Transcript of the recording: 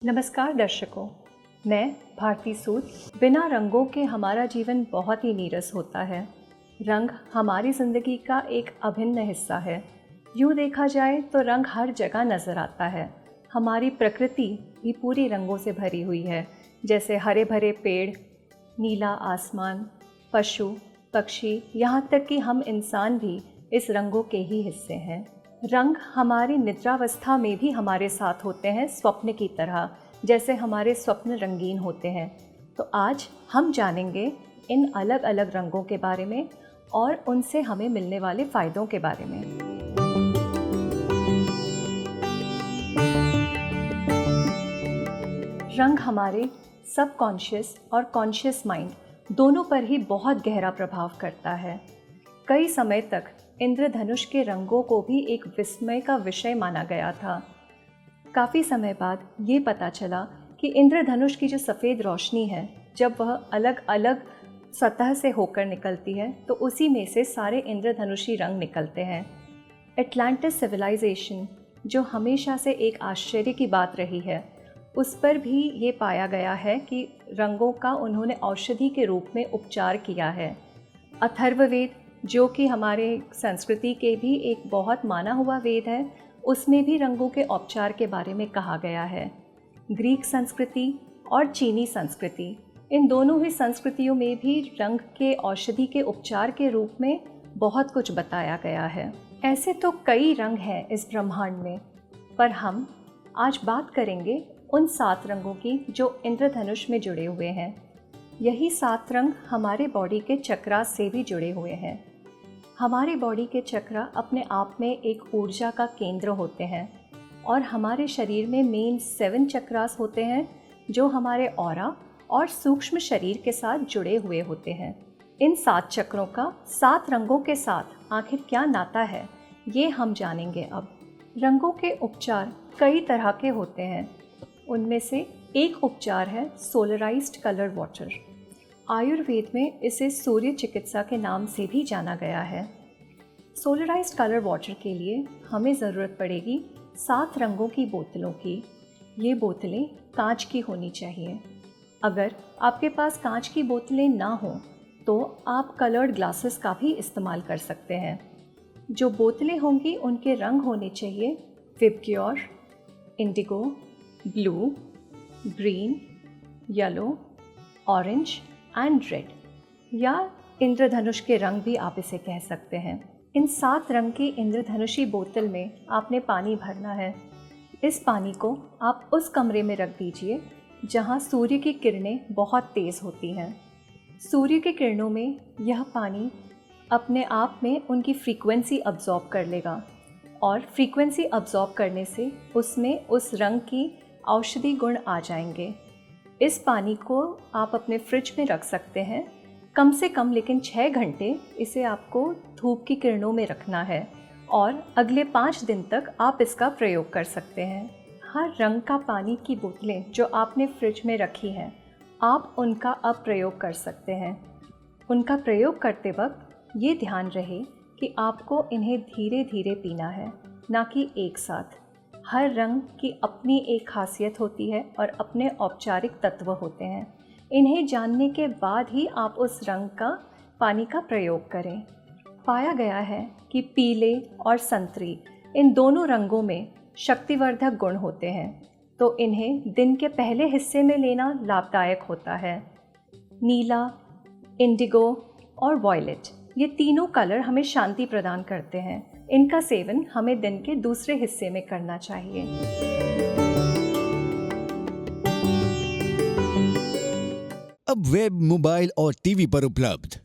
नमस्कार दर्शकों, मैं भारती सूद। बिना रंगों के हमारा जीवन बहुत ही नीरस होता है। रंग हमारी ज़िंदगी का एक अभिन्न हिस्सा है। यूँ देखा जाए तो रंग हर जगह नज़र आता है। हमारी प्रकृति भी पूरी रंगों से भरी हुई है, जैसे हरे भरे पेड़, नीला आसमान, पशु पक्षी, यहाँ तक कि हम इंसान भी इस रंगों के ही हिस्से हैं। रंग हमारी निद्रावस्था में भी हमारे साथ होते हैं, स्वप्न की तरह, जैसे हमारे स्वप्न रंगीन होते हैं। तो आज हम जानेंगे इन अलग अलग रंगों के बारे में और उनसे हमें मिलने वाले फ़ायदों के बारे में। रंग हमारे सबकॉन्शियस और कॉन्शियस माइंड दोनों पर ही बहुत गहरा प्रभाव करता है। कई समय तक इंद्रधनुष के रंगों को भी एक विस्मय का विषय माना गया था। काफ़ी समय बाद ये पता चला कि इंद्रधनुष की जो सफ़ेद रोशनी है, जब वह अलग अलग सतह से होकर निकलती है तो उसी में से सारे इंद्रधनुषी रंग निकलते हैं। एटलांटिस सिविलाइजेशन, जो हमेशा से एक आश्चर्य की बात रही है, उस पर भी ये पाया गया है कि रंगों का उन्होंने औषधि के रूप में उपचार किया है। अथर्ववेद, जो कि हमारे संस्कृति के भी एक बहुत माना हुआ वेद है, उसमें भी रंगों के उपचार के बारे में कहा गया है। ग्रीक संस्कृति और चीनी संस्कृति, इन दोनों ही संस्कृतियों में भी रंग के औषधि के उपचार के रूप में बहुत कुछ बताया गया है। ऐसे तो कई रंग हैं इस ब्रह्मांड में, पर हम आज बात करेंगे उन 7 रंगों की जो इंद्रधनुष में जुड़े हुए हैं। यही 7 रंग हमारे बॉडी के चक्रास से भी जुड़े हुए हैं। हमारे बॉडी के चक्रा अपने आप में एक ऊर्जा का केंद्र होते हैं और हमारे शरीर में मेन 7 चक्रास होते हैं जो हमारे ऑरा और सूक्ष्म शरीर के साथ जुड़े हुए होते हैं। इन 7 चक्रों का 7 रंगों के साथ आखिर क्या नाता है, ये हम जानेंगे अब। रंगों के उपचार कई तरह के होते हैं। उनमें से एक उपचार है सोलराइज्ड कलर वाटर। आयुर्वेद में इसे सूर्य चिकित्सा के नाम से भी जाना गया है। सोलराइज्ड कलर वाटर के लिए हमें ज़रूरत पड़ेगी 7 रंगों की बोतलों की। ये बोतलें कांच की होनी चाहिए। अगर आपके पास कांच की बोतलें ना हों तो आप कलर्ड ग्लासेस का भी इस्तेमाल कर सकते हैं। जो बोतलें होंगी उनके रंग होने चाहिए VIBGYOR, Indigo, blue, green, yellow, orange and red, या इंद्रधनुष के रंग भी आप इसे कह सकते हैं। इन 7 रंग की इंद्रधनुषी बोतल में आपने पानी भरना है। इस पानी को आप उस कमरे में रख दीजिए जहां सूर्य की किरणें बहुत तेज़ होती हैं। सूर्य की किरणों में यह पानी अपने आप में उनकी फ्रीक्वेंसी अब्जॉर्ब कर लेगा और फ्रीक्वेंसी अब्जॉर्ब करने से उसमें उस रंग की औषधि गुण आ जाएंगे। इस पानी को आप अपने फ्रिज में रख सकते हैं, कम से कम लेकिन 6 घंटे इसे आपको धूप की किरणों में रखना है और अगले 5 दिन तक आप इसका प्रयोग कर सकते हैं। हर रंग का पानी की बोतलें जो आपने फ्रिज में रखी हैं, आप उनका अब प्रयोग कर सकते हैं। उनका प्रयोग करते वक्त ये ध्यान रहे कि आपको इन्हें धीरे धीरे पीना है, ना कि एक साथ। हर रंग की अपनी एक खासियत होती है और अपने औपचारिक तत्व होते हैं। इन्हें जानने के बाद ही आप उस रंग का पानी का प्रयोग करें। पाया गया है कि पीले और संतरी, इन दोनों रंगों में शक्तिवर्धक गुण होते हैं, तो इन्हें दिन के पहले हिस्से में लेना लाभदायक होता है। नीला, इंडिगो और वॉयलेट, ये तीनों कलर हमें शांति प्रदान करते हैं। इनका सेवन हमें दिन के दूसरे हिस्से में करना चाहिए। अब वेब, मोबाइल और टीवी पर उपलब्ध